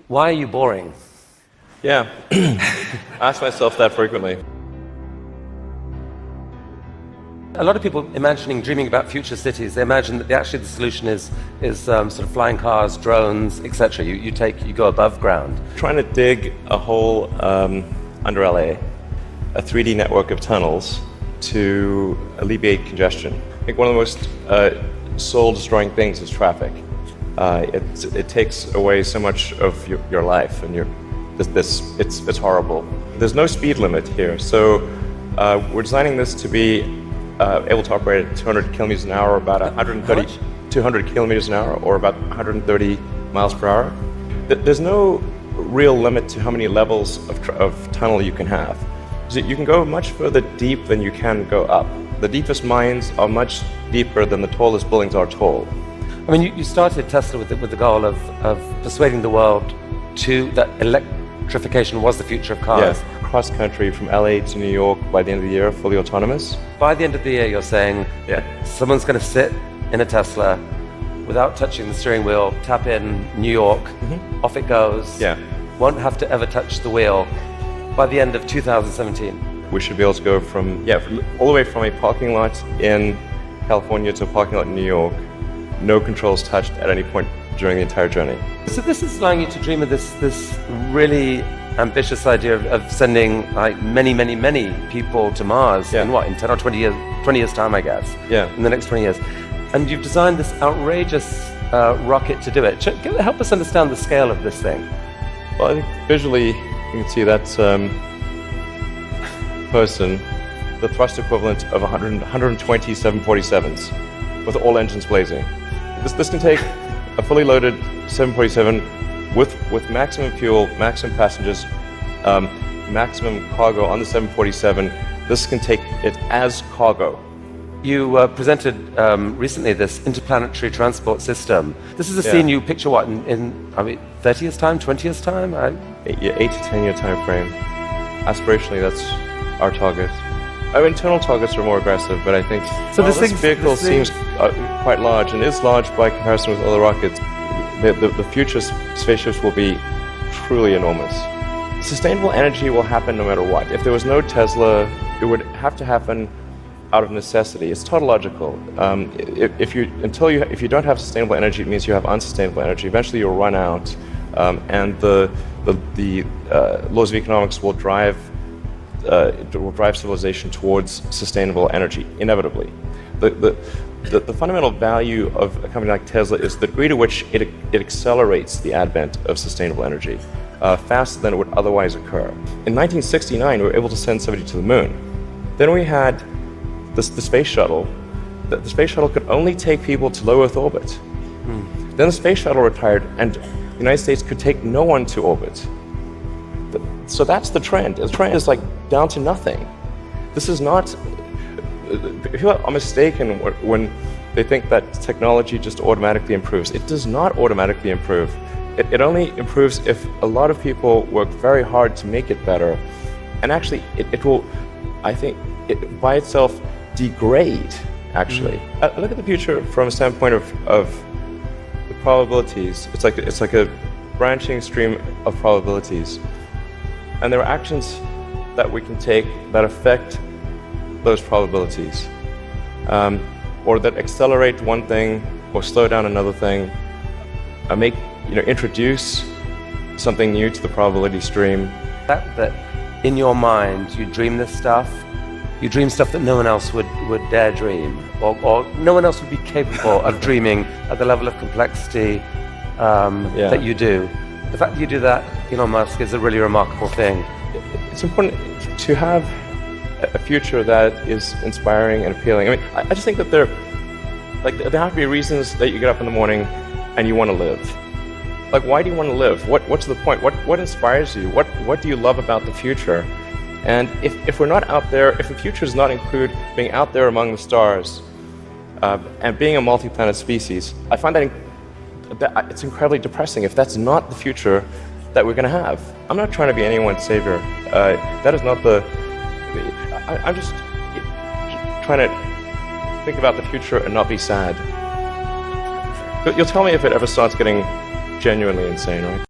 Why are you boring? Yeah, I ask myself that frequently. A lot of people dreaming about future cities, they imagine that actually the solution is sort of flying cars, drones, etc. You go above ground. Trying to dig a hole under LA, a 3D network of tunnels to alleviate congestion. I think one of the most soul-destroying things is traffic. It takes away so much of your life, and it's horrible. There's no speed limit here, so we're designing this to be able to operate at 200 kilometers an hour, about 200 kilometers an hour, or about 130 miles per hour. There's no real limit to how many levels of tunnel you can have. So you can go much further deep than you can go up. The deepest mines are much deeper than the tallest buildings are tall. I mean, you started Tesla with the goal of persuading the world that electrification was the future of cars. Yeah. Cross country from LA to New York by the end of the year, fully autonomous. By the end of the year, you're saying someone's going to sit in a Tesla without touching the steering wheel, tap in New York, off it goes, won't have to ever touch the wheel by the end of 2017. We should be able to go from all the way from a parking lot in California to a parking lot in New York, no controls touched at any point during the entire journey. So this is allowing you to dream of this really ambitious idea of sending like many people to Mars in 10 or 20 years time, I guess. In the next 20 years. And you've designed this outrageous rocket to do it. Help us understand the scale of this thing. Well, I think visually you can see that person, the thrust equivalent of 120 747s with all engines blazing. This can take a fully loaded 747 with maximum fuel, maximum passengers, maximum cargo on the 747. This can take it as cargo. You presented recently this interplanetary transport system. This is a scene you picture what in 30 years time, 20 years time? 8 to 10 year time frame. Aspirationally, that's our target. Our internal targets are more aggressive, but I think this vehicle seems quite large, and is large by comparison with other rockets. The future spaceships will be truly enormous. Sustainable energy will happen no matter what. If there was no Tesla, it would have to happen out of necessity. It's tautological. If you don't have sustainable energy, it means you have unsustainable energy. Eventually, you'll run out, and the laws of economics will drive civilization towards sustainable energy inevitably. The fundamental value of a company like Tesla is the degree to which it accelerates the advent of sustainable energy faster than it would otherwise occur. In 1969, we were able to send somebody to the moon. Then we had the space shuttle. The space shuttle could only take people to low Earth orbit. Then the space shuttle retired, and the United States could take no one to orbit. So that's the trend. The trend is like down to nothing. This is not. People are mistaken when they think that technology just automatically improves. It does not automatically improve. It only improves if a lot of people work very hard to make it better. And actually, it will, I think, by itself degrade, actually. I look at the future from a standpoint of the probabilities. It's like a branching stream of probabilities. And there are actions that we can take that affect those probabilities, or that accelerate one thing or slow down another thing, introduce something new to the probability stream. That in your mind you dream this stuff, you dream stuff that no one else would dare dream, or no one else would be capable of dreaming at the level of complexity that you do. The fact that you do that, Elon Musk, is a really remarkable thing. It's important to have a future that is inspiring and appealing. I mean, I just think that there have to be reasons that you get up in the morning and you want to live. Like, why do you want to live? What's the point? What inspires you? What do you love about the future? And if we're not out there, if the future does not include being out there among the stars and being a multi-planet species, I find that it's incredibly depressing if that's not the future that we're going to have. I'm not trying to be anyone's savior. That is not the. I'm just trying to think about the future and not be sad. You'll tell me if it ever starts getting genuinely insane, right?